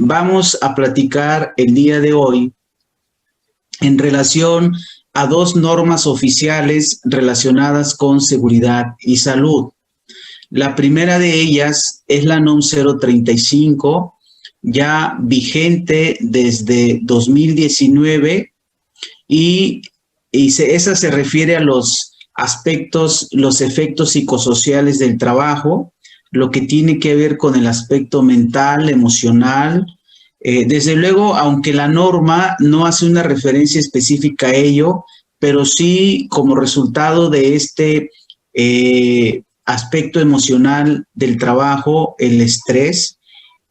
vamos a platicar el día de hoy en relación a dos normas oficiales relacionadas con seguridad y salud. La primera de ellas es la NOM 035, ya vigente desde 2019 y esa se refiere a los aspectos, los efectos psicosociales del trabajo, lo que tiene que ver con el aspecto mental, emocional. Desde luego, aunque la norma no hace una referencia específica a ello, pero sí como resultado de este aspecto emocional del trabajo, el estrés,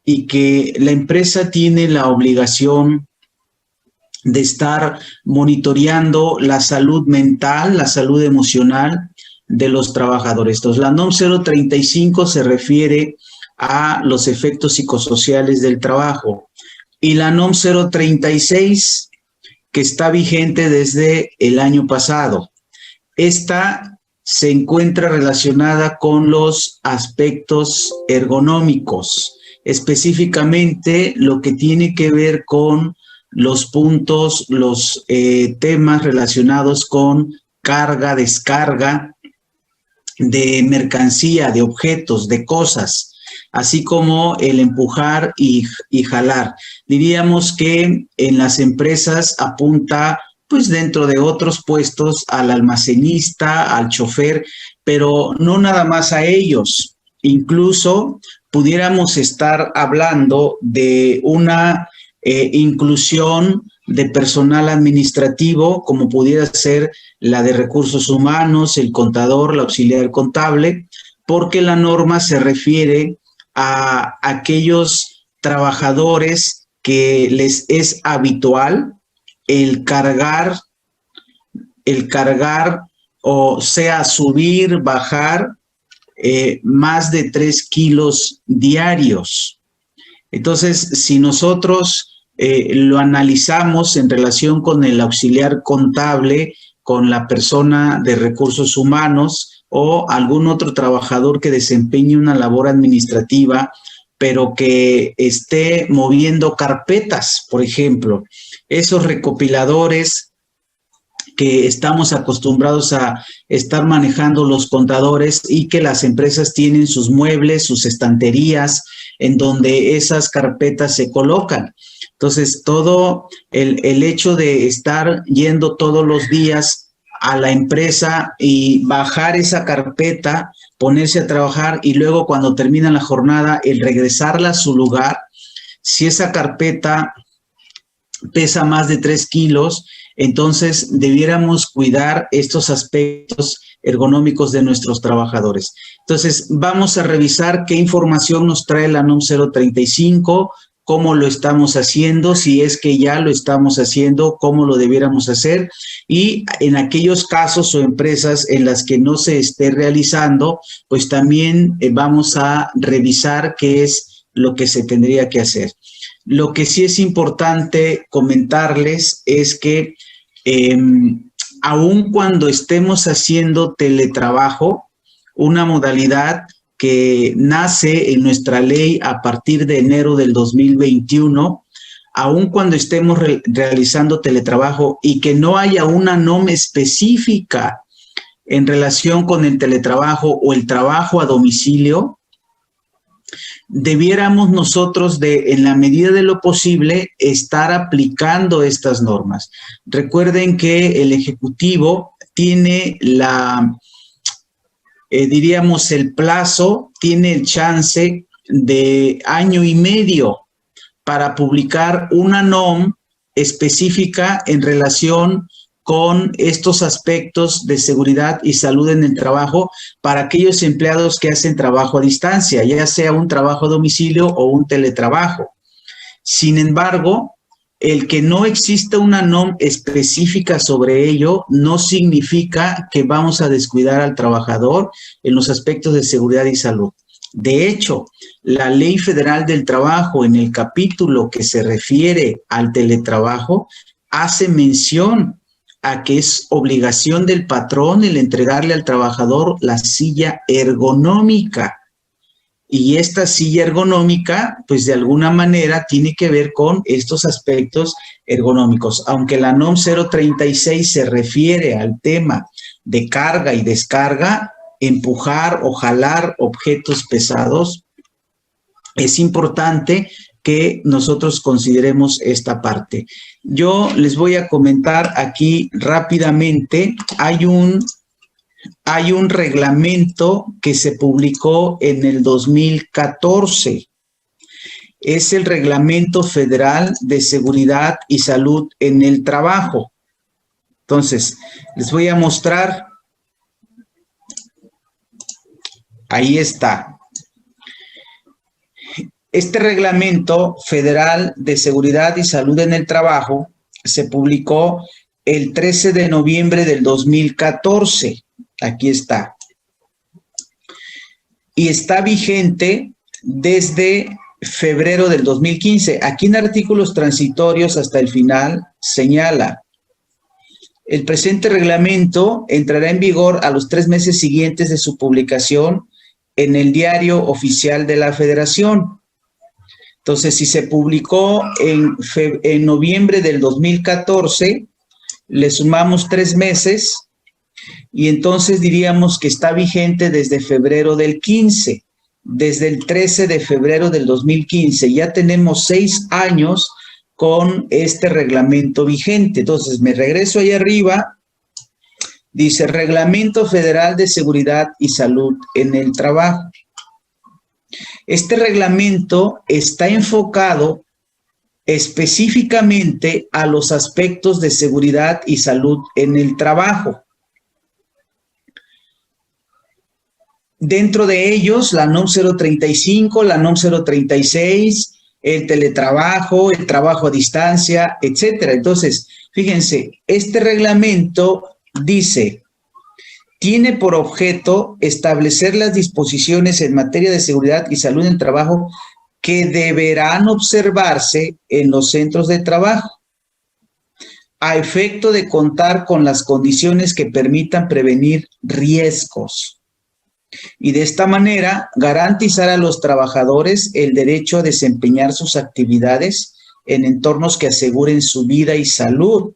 y que la empresa tiene la obligación de estar monitoreando la salud mental, la salud emocional de los trabajadores. Entonces, la NOM 035 se refiere a los efectos psicosociales del trabajo y la NOM 036, que está vigente desde el año pasado. Esta se encuentra relacionada con los aspectos ergonómicos, específicamente lo que tiene que ver con los puntos, los temas relacionados con carga, descarga de mercancía, de objetos, de cosas, así como el empujar y jalar. Diríamos que en las empresas apunta, pues dentro de otros puestos, al almacenista, al chofer, pero no nada más a ellos. Incluso pudiéramos estar hablando de una inclusión de personal administrativo, como pudiera ser la de recursos humanos, el contador, la auxiliar contable, porque la norma se refiere a aquellos trabajadores que les es habitual el cargar, o sea, subir, bajar más de 3 kilos diarios. Entonces, si nosotros lo analizamos en relación con el auxiliar contable, con la persona de recursos humanos o algún otro trabajador que desempeñe una labor administrativa, pero que esté moviendo carpetas, por ejemplo, esos recopiladores que estamos acostumbrados a estar manejando los contadores y que las empresas tienen sus muebles, sus estanterías, en donde esas carpetas se colocan. Entonces, todo el hecho de estar yendo todos los días a la empresa y bajar esa carpeta, ponerse a trabajar y luego cuando termina la jornada, el regresarla a su lugar, si esa carpeta pesa más de 3 kilos, entonces debiéramos cuidar estos aspectos ergonómicos de nuestros trabajadores. Entonces, vamos a revisar qué información nos trae la NOM 035, cómo lo estamos haciendo, si es que ya lo estamos haciendo, cómo lo debiéramos hacer, y en aquellos casos o empresas en las que no se esté realizando, pues también vamos a revisar qué es lo que se tendría que hacer. Lo que sí es importante comentarles es que aun cuando estemos haciendo teletrabajo, una modalidad que nace en nuestra ley a partir de enero del 2021, aun cuando estemos realizando teletrabajo y que no haya una NOM específica en relación con el teletrabajo o el trabajo a domicilio, debiéramos nosotros, en la medida de lo posible, estar aplicando estas normas. Recuerden que el Ejecutivo tiene diríamos el plazo, tiene el chance de 1 año y medio para publicar una NOM específica en relación con estos aspectos de seguridad y salud en el trabajo para aquellos empleados que hacen trabajo a distancia, ya sea un trabajo a domicilio o un teletrabajo. Sin embargo, el que no exista una NOM específica sobre ello no significa que vamos a descuidar al trabajador en los aspectos de seguridad y salud. De hecho, la Ley Federal del Trabajo, en el capítulo que se refiere al teletrabajo, hace mención a que es obligación del patrón el entregarle al trabajador la silla ergonómica. y esta silla ergonómica, pues de alguna manera tiene que ver con estos aspectos ergonómicos. Aunque la NOM 036 se refiere al tema de carga y descarga, empujar o jalar objetos pesados, es importante que nosotros consideremos esta parte. Yo les voy a comentar aquí rápidamente, hay un reglamento que se publicó en el 2014. Es el Reglamento Federal de Seguridad y Salud en el Trabajo. Entonces, les voy a mostrar. Ahí está. Este Reglamento Federal de Seguridad y Salud en el Trabajo se publicó el 13 de noviembre del 2014. Aquí está. Y está vigente desde febrero del 2015. Aquí en artículos transitorios hasta el final señala: el presente reglamento entrará en vigor a los 3 meses siguientes de su publicación en el Diario Oficial de la Federación. Entonces, si se publicó en noviembre del 2014, le sumamos 3 meses y entonces diríamos que está vigente desde febrero del 15, desde el 13 de febrero del 2015. Ya tenemos 6 años con este reglamento vigente. Entonces, me regreso ahí arriba. Dice Reglamento Federal de Seguridad y Salud en el Trabajo. Este reglamento está enfocado específicamente a los aspectos de seguridad y salud en el trabajo. Dentro de ellos, la NOM 035, la NOM 036, el teletrabajo, el trabajo a distancia, etcétera. Entonces, fíjense, este reglamento dice: tiene por objeto establecer las disposiciones en materia de seguridad y salud en el trabajo que deberán observarse en los centros de trabajo, a efecto de contar con las condiciones que permitan prevenir riesgos. Y de esta manera garantizar a los trabajadores el derecho a desempeñar sus actividades en entornos que aseguren su vida y salud,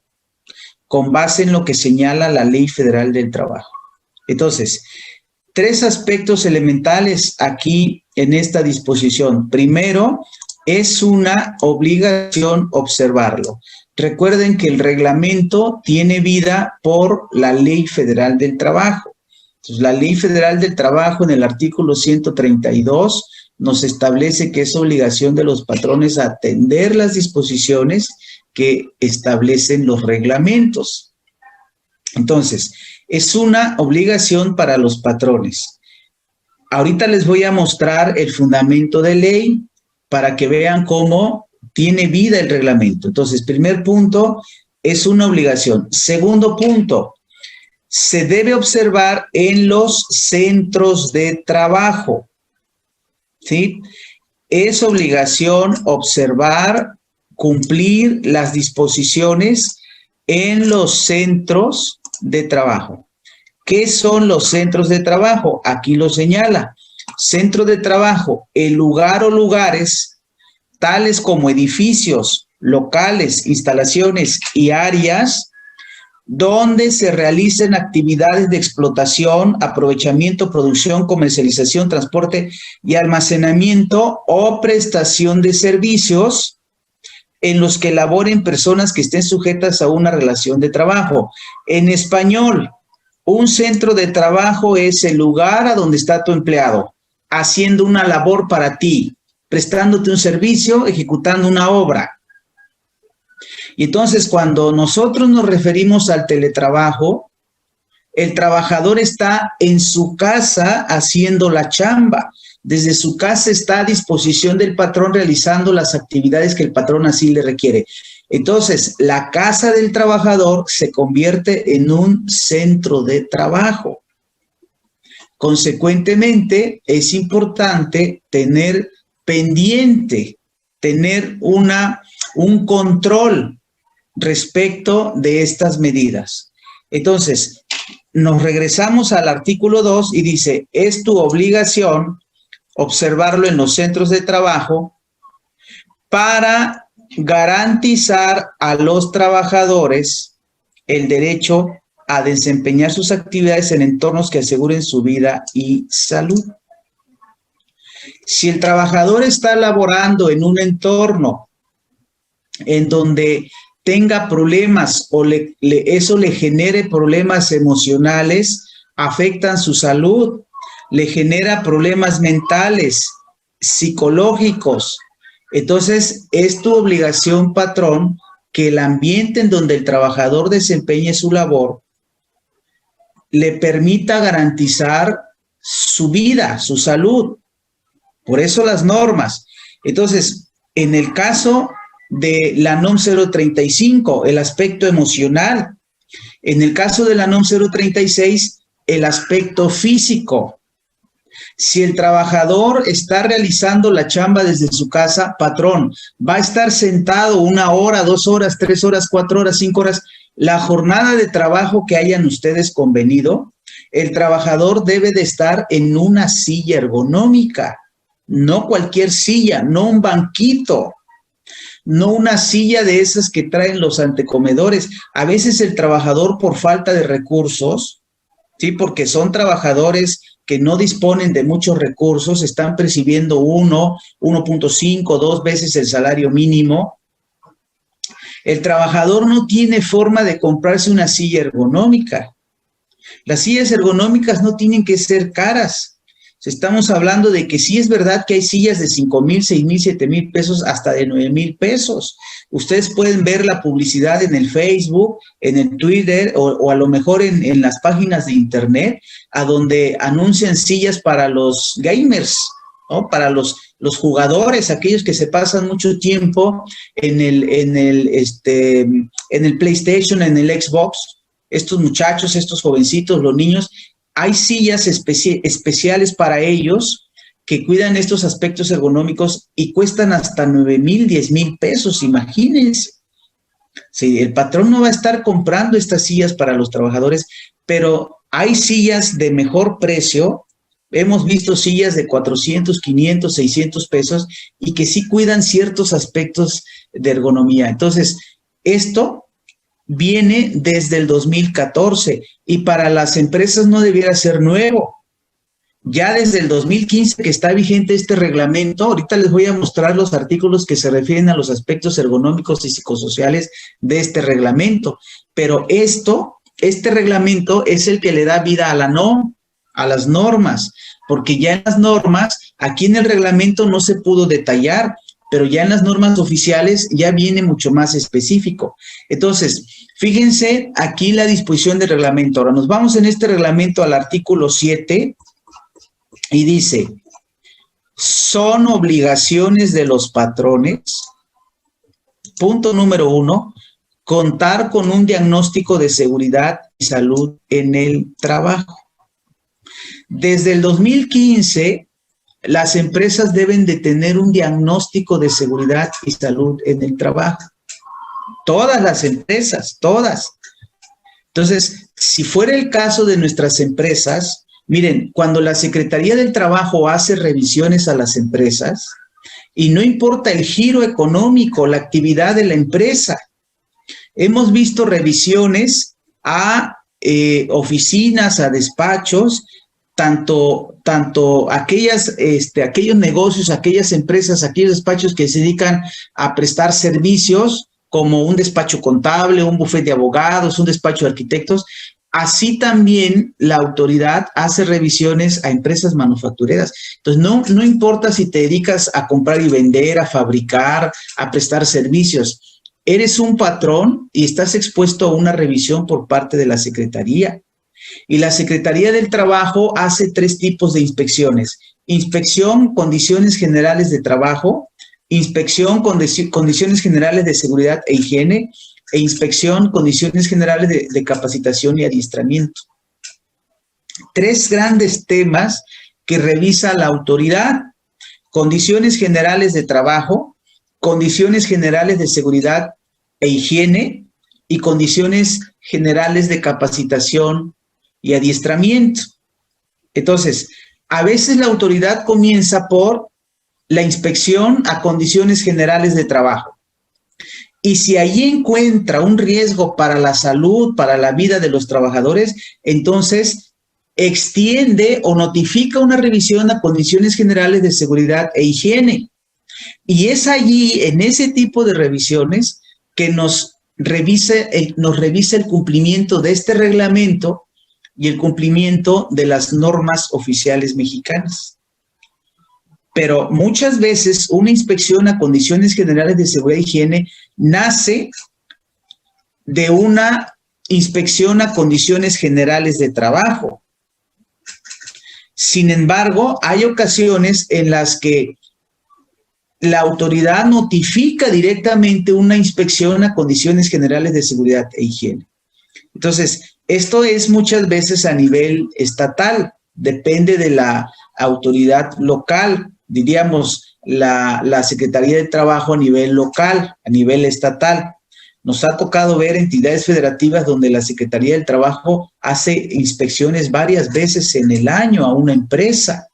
con base en lo que señala la Ley Federal del Trabajo. Entonces, 3 aspectos elementales aquí en esta disposición. Primero, es una obligación observarlo. Recuerden que el reglamento tiene vida por la Ley Federal del Trabajo. Entonces, la Ley Federal del Trabajo en el artículo 132 nos establece que es obligación de los patrones atender las disposiciones que establecen los reglamentos. Entonces, es una obligación para los patrones. Ahorita les voy a mostrar el fundamento de ley para que vean cómo tiene vida el reglamento. Entonces, primer punto, es una obligación. Segundo punto, se debe observar en los centros de trabajo, ¿sí? Es obligación observar, cumplir las disposiciones en los centros de trabajo. ¿Qué son los centros de trabajo? Aquí lo señala. Centro de trabajo, el lugar o lugares tales como edificios, locales, instalaciones y áreas donde se realicen actividades de explotación, aprovechamiento, producción, comercialización, transporte y almacenamiento o prestación de servicios en los que laboren personas que estén sujetas a una relación de trabajo. En español, un centro de trabajo es el lugar a donde está tu empleado, haciendo una labor para ti, prestándote un servicio, ejecutando una obra. Y entonces, cuando nosotros nos referimos al teletrabajo, el trabajador está en su casa haciendo la chamba. Desde su casa está a disposición del patrón realizando las actividades que el patrón así le requiere. Entonces, la casa del trabajador se convierte en un centro de trabajo. Consecuentemente, es importante tener pendiente, tener un control respecto de estas medidas. Entonces, nos regresamos al artículo 2 y dice, es tu obligación observarlo en los centros de trabajo para garantizar a los trabajadores el derecho a desempeñar sus actividades en entornos que aseguren su vida y salud. Si el trabajador está laborando en un entorno en donde tenga problemas o eso le genere problemas emocionales, afectan su salud, le genera problemas mentales, psicológicos. Entonces, es tu obligación, patrón, que el ambiente en donde el trabajador desempeñe su labor le permita garantizar su vida, su salud. Por eso las normas. Entonces, en el caso de la NOM 035, el aspecto emocional. En el caso de la NOM 036, el aspecto físico. Si el trabajador está realizando la chamba desde su casa, patrón, va a estar sentado 1 hora, 2 horas, 3 horas, 4 horas, 5 horas. La jornada de trabajo que hayan ustedes convenido, el trabajador debe de estar en una silla ergonómica, no cualquier silla, no un banquito, no una silla de esas que traen los antecomedores. A veces el trabajador, por falta de recursos, ¿sí? Porque son trabajadores que no disponen de muchos recursos, están percibiendo 1.5, 2 veces el salario mínimo. El trabajador no tiene forma de comprarse una silla ergonómica. Las sillas ergonómicas no tienen que ser caras. Estamos hablando de que sí es verdad que hay sillas de 5,000, 6,000, 7,000 pesos, hasta de 9,000 pesos. Ustedes pueden ver la publicidad en el Facebook, en el Twitter o a lo mejor en las páginas de internet, a donde anuncian sillas para los gamers, ¿no? Para los jugadores, aquellos que se pasan mucho tiempo en el PlayStation, en el Xbox. Estos muchachos, estos jovencitos, los niños, hay sillas especiales para ellos que cuidan estos aspectos ergonómicos y cuestan hasta 9,000, 10,000 pesos, imagínense. Sí, el patrón no va a estar comprando estas sillas para los trabajadores, pero hay sillas de mejor precio. Hemos visto sillas de 400, 500, 600 pesos y que sí cuidan ciertos aspectos de ergonomía. Entonces, esto viene desde el 2014 y para las empresas no debiera ser nuevo. Ya desde el 2015 que está vigente este reglamento, ahorita les voy a mostrar los artículos que se refieren a los aspectos ergonómicos y psicosociales de este reglamento, pero este reglamento es el que le da vida a la NOM, a las normas, porque ya en las normas, aquí en el reglamento no se pudo detallar, pero ya en las normas oficiales ya viene mucho más específico. Entonces, fíjense aquí la disposición del reglamento. Ahora nos vamos en este reglamento al artículo 7 y dice, son obligaciones de los patrones, punto número 1, contar con un diagnóstico de seguridad y salud en el trabajo. Desde el 2015, las empresas deben de tener un diagnóstico de seguridad y salud en el trabajo. Todas las empresas, todas. Entonces, si fuera el caso de nuestras empresas, miren, cuando la Secretaría del Trabajo hace revisiones a las empresas, y no importa el giro económico, la actividad de la empresa, hemos visto revisiones a oficinas, a despachos, tanto aquellos negocios, aquellas empresas, aquellos despachos que se dedican a prestar servicios, como un despacho contable, un bufete de abogados, un despacho de arquitectos. Así también la autoridad hace revisiones a empresas manufactureras. Entonces, no importa si te dedicas a comprar y vender, a fabricar, a prestar servicios. Eres un patrón y estás expuesto a una revisión por parte de la Secretaría. Y la Secretaría del Trabajo hace 3 tipos de inspecciones. Inspección, condiciones generales de trabajo, inspección, condiciones generales de seguridad e higiene, e inspección, condiciones generales de capacitación y adiestramiento. 3 grandes temas que revisa la autoridad: condiciones generales de trabajo, condiciones generales de seguridad e higiene y condiciones generales de capacitación y adiestramiento. Entonces, A veces la autoridad comienza por la inspección a condiciones generales de trabajo. Y si allí encuentra un riesgo para la salud, para la vida de los trabajadores, entonces extiende o notifica una revisión a condiciones generales de seguridad e higiene. Y es allí, en ese tipo de revisiones, que nos revisa el cumplimiento de este reglamento y el cumplimiento de las normas oficiales mexicanas. Pero muchas veces una inspección a condiciones generales de seguridad e higiene nace de una inspección a condiciones generales de trabajo. Sin embargo, hay ocasiones en las que la autoridad notifica directamente una inspección a condiciones generales de seguridad e higiene. Entonces, esto es muchas veces a nivel estatal, depende de la autoridad local, diríamos la Secretaría de Trabajo a nivel local, a nivel estatal. Nos ha tocado ver entidades federativas donde la Secretaría del Trabajo hace inspecciones varias veces en el año a una empresa.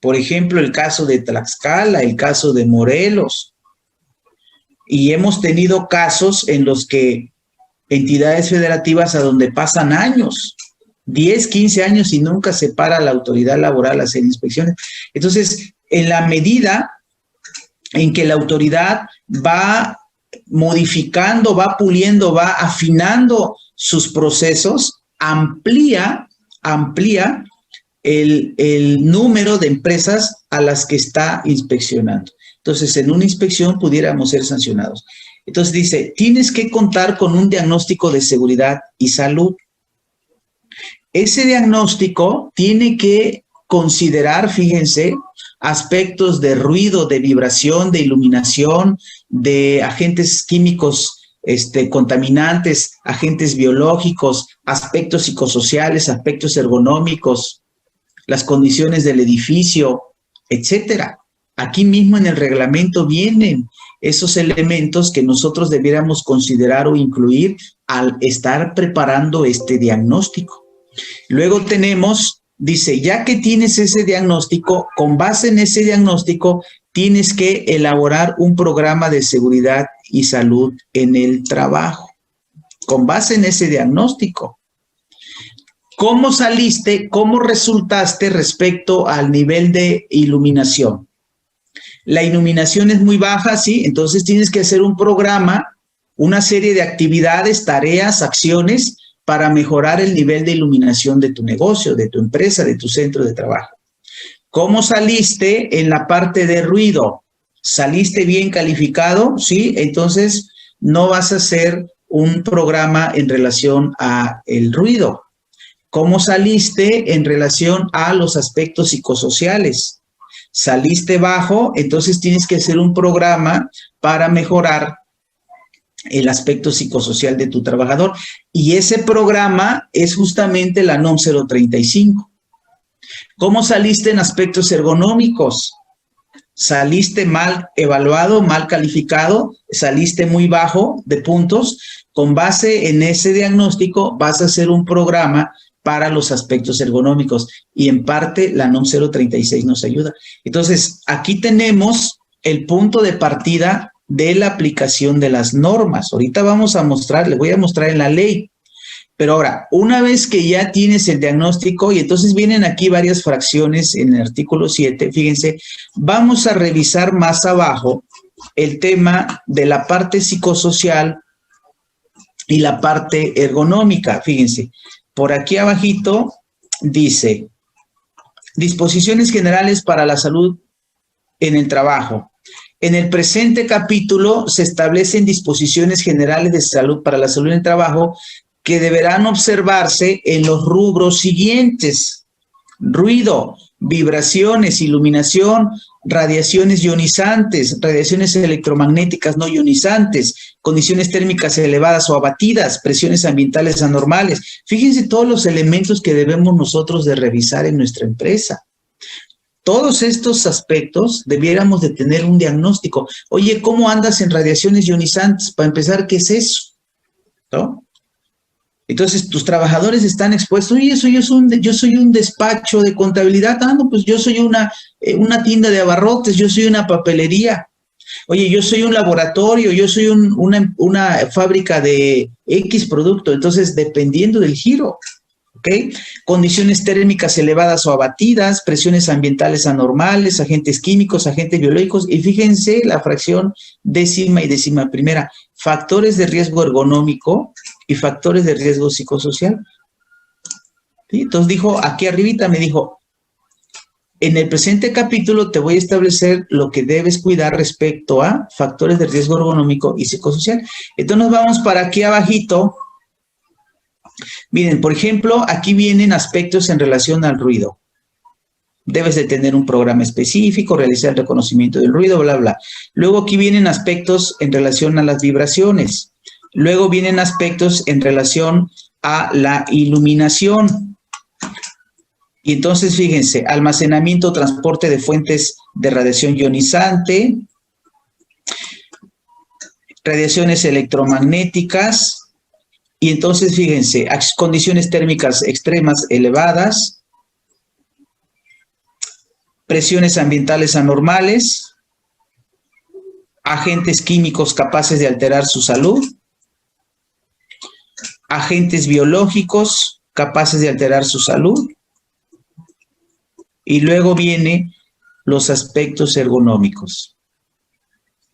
Por ejemplo, el caso de Tlaxcala, el caso de Morelos. Y hemos tenido casos en los que entidades federativas a donde pasan años, 10, 15 años y nunca se para la autoridad laboral a hacer inspecciones. Entonces, en la medida en que la autoridad va modificando, va puliendo, va afinando sus procesos, amplía el número de empresas a las que está inspeccionando. Entonces, en una inspección pudiéramos ser sancionados. Entonces dice, tienes que contar con un diagnóstico de seguridad y salud. Ese diagnóstico tiene que considerar, fíjense, aspectos de ruido, de vibración, de iluminación, de agentes químicos contaminantes, agentes biológicos, aspectos psicosociales, aspectos ergonómicos, las condiciones del edificio, etcétera. Aquí mismo en el reglamento vienen esos elementos que nosotros debiéramos considerar o incluir al estar preparando este diagnóstico. Luego tenemos, dice, ya que tienes ese diagnóstico, con base en ese diagnóstico, tienes que elaborar un programa de seguridad y salud en el trabajo. Con base en ese diagnóstico. ¿Cómo saliste, cómo resultaste respecto al nivel de iluminación? La iluminación es muy baja, ¿sí? Entonces tienes que hacer un programa, una serie de actividades, tareas, acciones para mejorar el nivel de iluminación de tu negocio, de tu empresa, de tu centro de trabajo. ¿Cómo saliste en la parte de ruido? ¿Saliste bien calificado? ¿Sí? Entonces no vas a hacer un programa en relación a el ruido. ¿Cómo saliste en relación a los aspectos psicosociales? Saliste bajo, entonces tienes que hacer un programa para mejorar el aspecto psicosocial de tu trabajador. Y ese programa es justamente la NOM 035. ¿Cómo saliste en aspectos ergonómicos? ¿Saliste mal evaluado, mal calificado? ¿Saliste muy bajo de puntos? Con base en ese diagnóstico vas a hacer un programa para los aspectos ergonómicos y en parte la NOM 036 nos ayuda. Entonces, aquí tenemos el punto de partida de la aplicación de las normas. Ahorita vamos a mostrar, les voy a mostrar en la ley. Pero ahora, una vez que ya tienes el diagnóstico, y entonces vienen aquí varias fracciones en el artículo 7, fíjense, vamos a revisar más abajo el tema de la parte psicosocial y la parte ergonómica, fíjense. Por aquí abajito dice, disposiciones generales para la salud en el trabajo. En el presente capítulo se establecen disposiciones generales de salud para la salud en el trabajo que deberán observarse en los rubros siguientes: ruido, vibraciones, iluminación, radiaciones ionizantes, radiaciones electromagnéticas no ionizantes, condiciones térmicas elevadas o abatidas, presiones ambientales anormales. Fíjense todos los elementos que debemos nosotros de revisar en nuestra empresa. Todos estos aspectos debiéramos de tener un diagnóstico. Oye, ¿cómo andas en radiaciones ionizantes? Para empezar, ¿qué es eso? ¿No? Entonces, tus trabajadores están expuestos. Oye, yo soy un despacho de contabilidad. Ah, no, pues yo soy una tienda de abarrotes, yo soy una papelería. Oye, yo soy un laboratorio, yo soy una fábrica de X producto. Entonces, dependiendo del giro, ¿ok? Condiciones térmicas elevadas o abatidas, presiones ambientales anormales, agentes químicos, agentes biológicos. Y fíjense la fracción décima y décima primera. Factores de riesgo ergonómico y factores de riesgo psicosocial. ¿Sí? Entonces dijo, aquí arribita me dijo, en el presente capítulo te voy a establecer lo que debes cuidar respecto a factores de riesgo ergonómico y psicosocial. Entonces nos vamos para aquí abajito. Miren, por ejemplo, aquí vienen aspectos en relación al ruido. Debes de tener un programa específico, realizar el reconocimiento del ruido, bla, bla. Luego aquí vienen aspectos en relación a las vibraciones. Luego vienen aspectos en relación a la iluminación. Y entonces, fíjense, almacenamiento, transporte de fuentes de radiación ionizante, radiaciones electromagnéticas, y entonces, fíjense, condiciones térmicas extremas elevadas, presiones ambientales anormales, agentes químicos capaces de alterar su salud, agentes biológicos capaces de alterar su salud, y luego vienen los aspectos ergonómicos.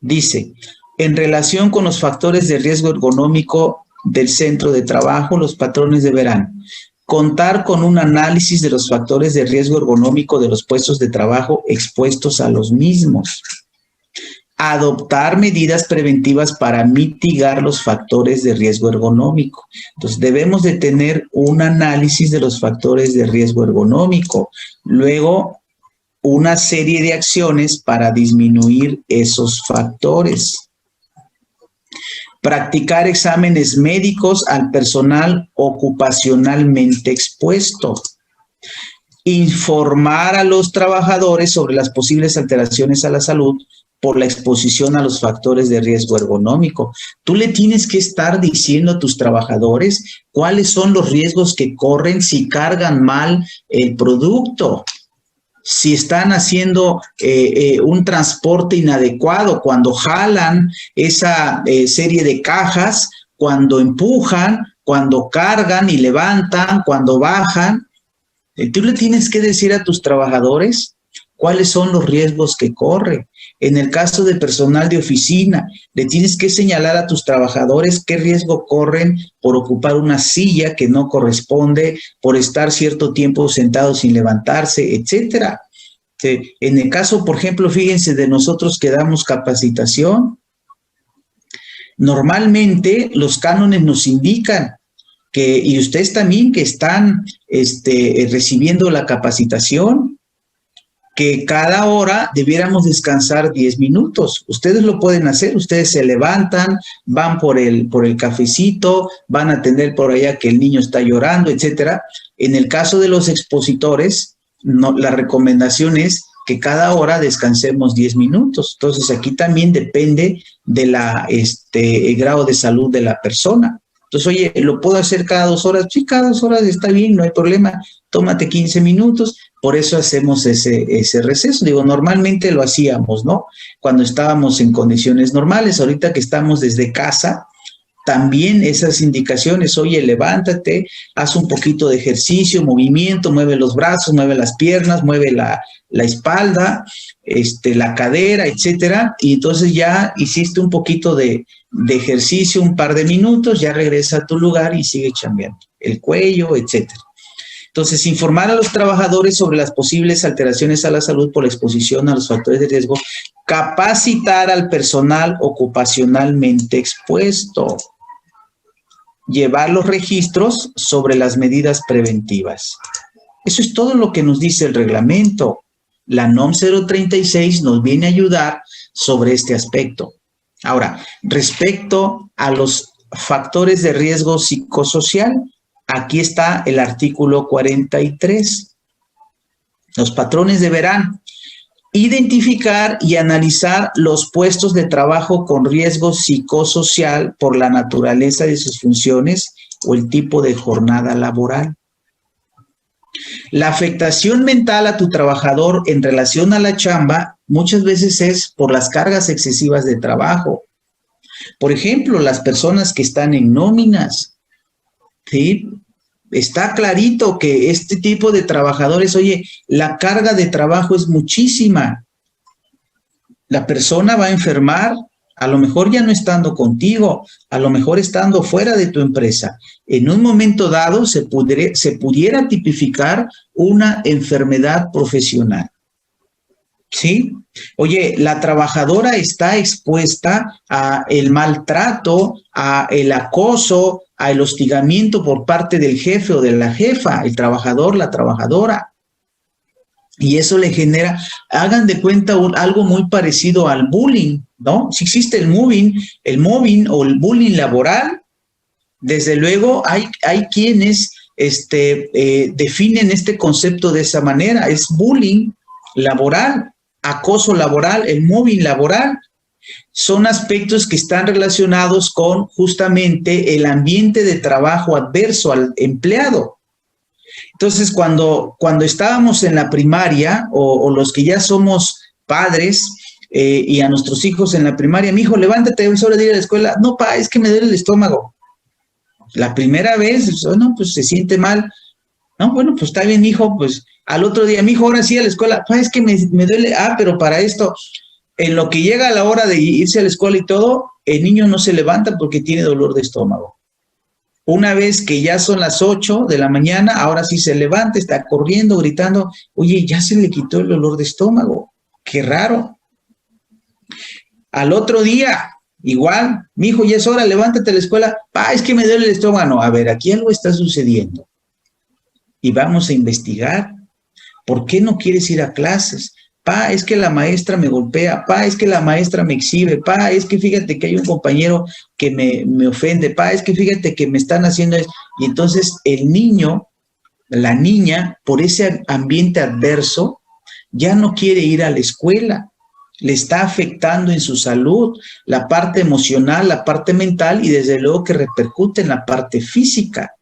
Dice, en relación con los factores de riesgo ergonómico del centro de trabajo, los patrones deberán contar con un análisis de los factores de riesgo ergonómico de los puestos de trabajo expuestos a los mismos, adoptar medidas preventivas para mitigar los factores de riesgo ergonómico. Entonces, debemos de tener un análisis de los factores de riesgo ergonómico. Luego, una serie de acciones para disminuir esos factores. Practicar exámenes médicos al personal ocupacionalmente expuesto. Informar a los trabajadores sobre las posibles alteraciones a la salud por la exposición a los factores de riesgo ergonómico. Tú le tienes que estar diciendo a tus trabajadores cuáles son los riesgos que corren si cargan mal el producto, si están haciendo un transporte inadecuado, cuando jalan esa serie de cajas, cuando empujan, cuando cargan y levantan, cuando bajan. Tú le tienes que decir a tus trabajadores cuáles son los riesgos que corren. En el caso del personal de oficina, le tienes que señalar a tus trabajadores qué riesgo corren por ocupar una silla que no corresponde, por estar cierto tiempo sentado sin levantarse, etcétera. En el caso, por ejemplo, fíjense, de nosotros que damos capacitación, normalmente los cánones nos indican que, y ustedes también que están recibiendo la capacitación, que cada hora debiéramos descansar 10 minutos. Ustedes lo pueden hacer, ustedes se levantan, van por el cafecito, van a atender por allá que el niño está llorando, etcétera. En el caso de los expositores, no, la recomendación es que cada hora descansemos 10 minutos. Entonces, aquí también depende de el grado de salud de la persona. Entonces, oye, ¿lo puedo hacer cada 2 horas? Sí, cada 2 horas está bien, no hay problema. Tómate 15 minutos. Por eso hacemos ese receso. Digo, normalmente lo hacíamos, ¿no? Cuando estábamos en condiciones normales. Ahorita que estamos desde casa, también esas indicaciones, oye, levántate, haz un poquito de ejercicio, movimiento, mueve los brazos, mueve las piernas, mueve la espalda, la cadera, etcétera. Y entonces ya hiciste un poquito de ejercicio, un par de minutos, ya regresa a tu lugar y sigue chambeando. El cuello, etcétera. Entonces, informar a los trabajadores sobre las posibles alteraciones a la salud por la exposición a los factores de riesgo, capacitar al personal ocupacionalmente expuesto, llevar los registros sobre las medidas preventivas. Eso es todo lo que nos dice el reglamento. La NOM 036 nos viene a ayudar sobre este aspecto. Ahora, respecto a los factores de riesgo psicosocial, aquí está el artículo 43. Los patrones deberán identificar y analizar los puestos de trabajo con riesgo psicosocial por la naturaleza de sus funciones o el tipo de jornada laboral. La afectación mental a tu trabajador en relación a la chamba muchas veces es por las cargas excesivas de trabajo. Por ejemplo, las personas que están en nóminas, ¿sí? Está clarito que este tipo de trabajadores, oye, la carga de trabajo es muchísima. La persona va a enfermar, a lo mejor ya no estando contigo, a lo mejor estando fuera de tu empresa. En un momento dado se pudiera tipificar una enfermedad profesional. ¿Sí? Oye, la trabajadora está expuesta a el maltrato, a el acoso, al hostigamiento por parte del jefe o de la jefa, el trabajador, la trabajadora. Y eso le genera, hagan de cuenta algo muy parecido al bullying, ¿no? Si existe el mobbing o el bullying laboral, desde luego hay quienes definen este concepto de esa manera, es bullying laboral, acoso laboral, el mobbing laboral. Son aspectos que están relacionados con justamente el ambiente de trabajo adverso al empleado. Entonces, cuando estábamos en la primaria o los que ya somos padres y a nuestros hijos en la primaria, mi hijo, levántate, es hora de ir a la escuela. No, pa, es que me duele el estómago. La primera vez, no, pues se siente mal. No, bueno, pues está bien, hijo, pues al otro día, mi hijo, ahora sí a la escuela. Pa, es que me duele, pero para esto, en lo que llega a la hora de irse a la escuela y todo, el niño no se levanta porque tiene dolor de estómago. Una vez que ya son las 8 de la mañana, ahora sí se levanta, está corriendo, gritando, oye, ya se le quitó el dolor de estómago. Qué raro. Al otro día, igual, mi hijo, ya es hora, levántate a la escuela. Pa, es que me duele el estómago. No, a ver, aquí algo está sucediendo. Y vamos a investigar. ¿Por qué no quieres ir a clases? Pa, es que la maestra me golpea. Pa, es que la maestra me exhibe. Pa, es que fíjate que hay un compañero que me ofende. Pa, es que fíjate que me están haciendo eso. Y entonces el niño, la niña, por ese ambiente adverso, ya no quiere ir a la escuela. Le está afectando en su salud, la parte emocional, la parte mental y desde luego que repercute en la parte física.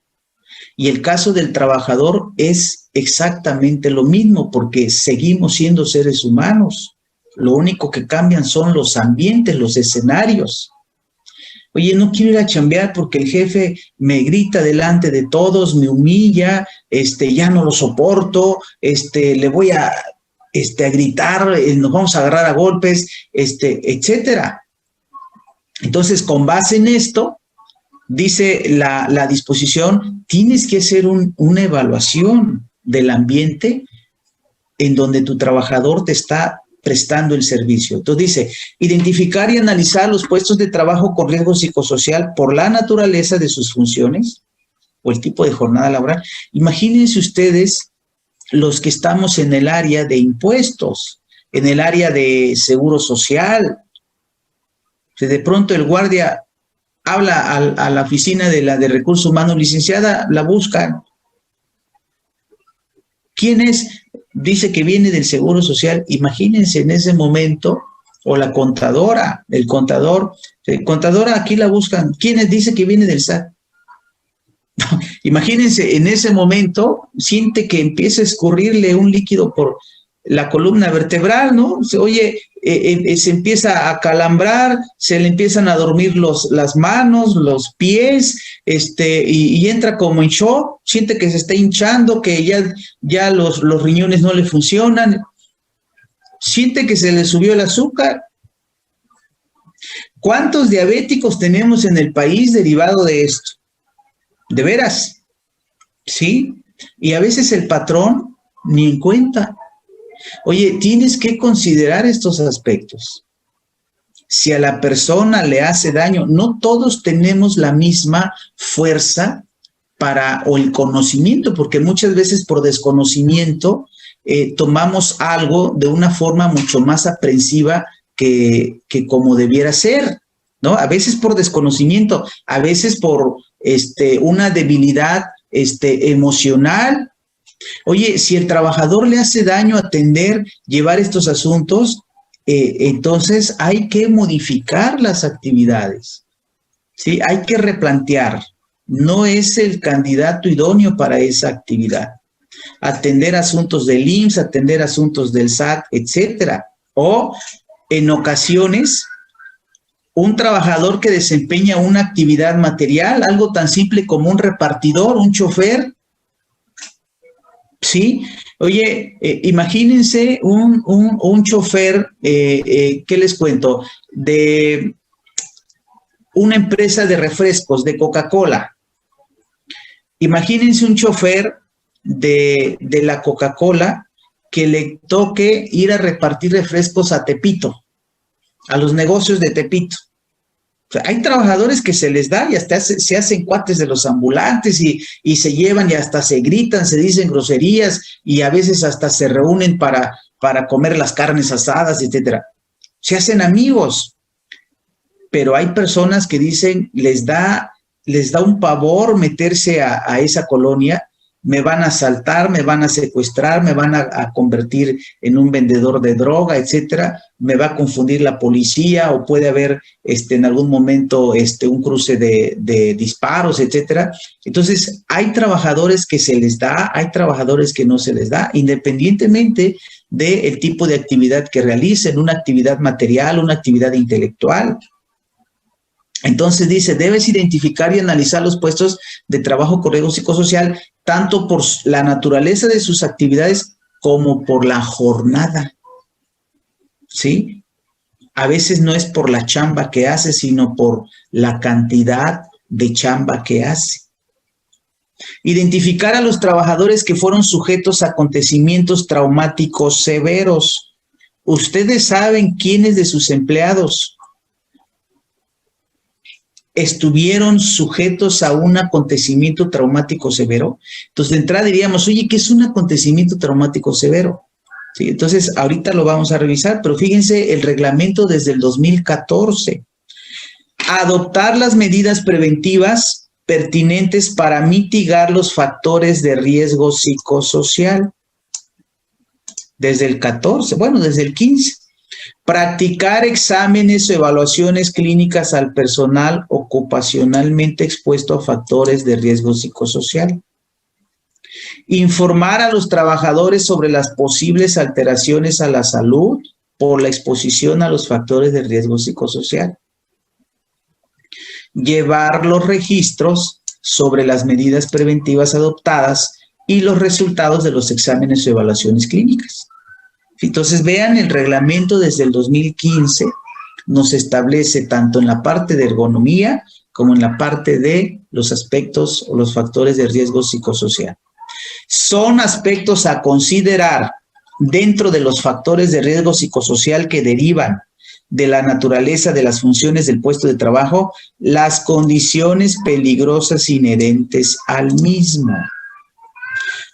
Y el caso del trabajador es exactamente lo mismo porque seguimos siendo seres humanos. Lo único que cambian son los ambientes, los escenarios. Oye, no quiero ir a chambear porque el jefe me grita delante de todos, me humilla, ya no lo soporto, le voy a gritar, nos vamos a agarrar a golpes, etcétera. Entonces, con base en esto, dice la disposición, tienes que hacer una evaluación del ambiente en donde tu trabajador te está prestando el servicio. Entonces dice, identificar y analizar los puestos de trabajo con riesgo psicosocial por la naturaleza de sus funciones o el tipo de jornada laboral. Imagínense ustedes los que estamos en el área de impuestos, en el área de seguro social. Si de pronto el guardia habla a la oficina de recursos humanos, licenciada, la buscan. ¿Quién es? Dice que viene del seguro social. Imagínense en ese momento, o la contadora, el contador, contadora, aquí la buscan. ¿Quién es? Dice que viene del SAT. Imagínense, en ese momento, siente que empieza a escurrirle un líquido por la columna vertebral, ¿no? Oye, se empieza a acalambrar, se le empiezan a dormir las manos, los pies, y entra como en shock, siente que se está hinchando, que ya los riñones no le funcionan, siente que se le subió el azúcar. ¿Cuántos diabéticos tenemos en el país derivado de esto? De veras, ¿sí? Y a veces el patrón ni en cuenta. Oye, tienes que considerar estos aspectos. Si a la persona le hace daño, no todos tenemos la misma fuerza o el conocimiento, porque muchas veces por desconocimiento tomamos algo de una forma mucho más aprensiva que como debiera ser, ¿no? A veces por desconocimiento, a veces por una debilidad emocional. Oye, si el trabajador le hace daño atender, llevar estos asuntos, entonces hay que modificar las actividades, ¿sí? Hay que replantear, no es el candidato idóneo para esa actividad. Atender asuntos del IMSS, atender asuntos del SAT, etcétera. O en ocasiones, un trabajador que desempeña una actividad material, algo tan simple como un repartidor, un chofer, ¿sí? Oye, imagínense un chofer, ¿qué les cuento? De una empresa de refrescos, de Coca-Cola. Imagínense un chofer de la Coca-Cola que le toque ir a repartir refrescos a Tepito, a los negocios de Tepito. O sea, hay trabajadores que se les da y hasta se hacen cuates de los ambulantes y se llevan y hasta se gritan, se dicen groserías y a veces hasta se reúnen para comer las carnes asadas, etcétera. Se hacen amigos, pero hay personas que dicen, les da un pavor meterse a esa colonia. Me van a asaltar, me van a secuestrar, me van a convertir en un vendedor de droga, etcétera, me va a confundir la policía o puede haber en algún momento un cruce de disparos, etcétera. Entonces, hay trabajadores que se les da, hay trabajadores que no se les da, independientemente del tipo de actividad que realicen, una actividad material, una actividad intelectual. Entonces dice, debes identificar y analizar los puestos de trabajo con riesgo psicosocial, tanto por la naturaleza de sus actividades como por la jornada, ¿sí? A veces no es por la chamba que hace, sino por la cantidad de chamba que hace. Identificar a los trabajadores que fueron sujetos a acontecimientos traumáticos severos. Ustedes saben quiénes de sus empleados estuvieron sujetos a un acontecimiento traumático severo. Entonces, de entrada diríamos, oye, ¿qué es un acontecimiento traumático severo? ¿Sí? Entonces, ahorita lo vamos a revisar, pero fíjense el reglamento desde el 2014. Adoptar las medidas preventivas pertinentes para mitigar los factores de riesgo psicosocial. Desde el 14, bueno, desde el 15. Practicar exámenes o evaluaciones clínicas al personal ocupacionalmente expuesto a factores de riesgo psicosocial. Informar a los trabajadores sobre las posibles alteraciones a la salud por la exposición a los factores de riesgo psicosocial. Llevar los registros sobre las medidas preventivas adoptadas y los resultados de los exámenes o evaluaciones clínicas. Entonces, vean, el reglamento desde el 2015 nos establece tanto en la parte de ergonomía como en la parte de los aspectos o los factores de riesgo psicosocial. Son aspectos a considerar dentro de los factores de riesgo psicosocial que derivan de la naturaleza de las funciones del puesto de trabajo, las condiciones peligrosas inherentes al mismo.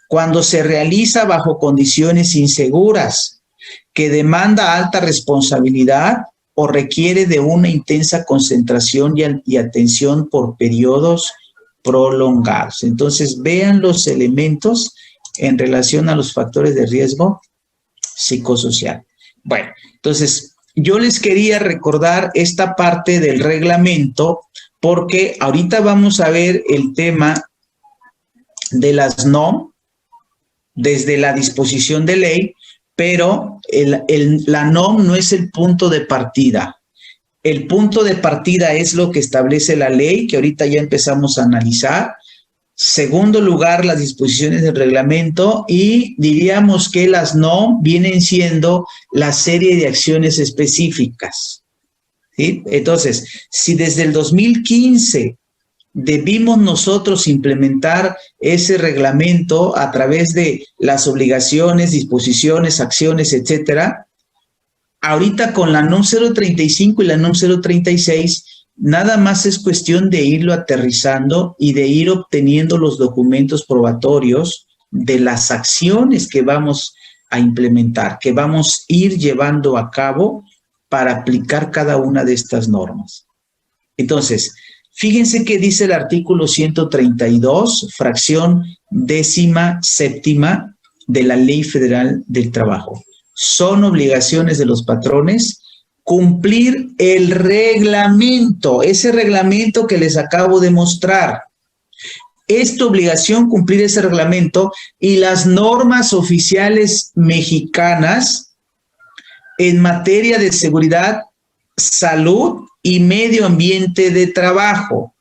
Cuando se realiza bajo condiciones inseguras, que demanda alta responsabilidad o requiere de una intensa concentración y atención por periodos prolongados. Entonces, vean los elementos en relación a los factores de riesgo psicosocial. Bueno, entonces, yo les quería recordar esta parte del reglamento porque ahorita vamos a ver el tema de las NOM desde la disposición de ley, pero la NOM no es el punto de partida. El punto de partida es lo que establece la ley, que ahorita ya empezamos a analizar. Segundo lugar, las disposiciones del reglamento, y diríamos que las NOM vienen siendo la serie de acciones específicas, ¿sí? Entonces, si desde el 2015 debimos nosotros implementar ese reglamento a través de las obligaciones, disposiciones, acciones, etcétera, ahorita con la NOM 035 y la NOM 036, nada más es cuestión de irlo aterrizando y de ir obteniendo los documentos probatorios de las acciones que vamos a implementar, que vamos a ir llevando a cabo para aplicar cada una de estas normas. Entonces, fíjense que dice el artículo 132, fracción 17ª de la Ley Federal del Trabajo. Son obligaciones de los patrones cumplir el reglamento, ese reglamento que les acabo de mostrar. es tu obligación cumplir ese reglamento y las normas oficiales mexicanas en materia de seguridad, salud y medio ambiente de trabajo.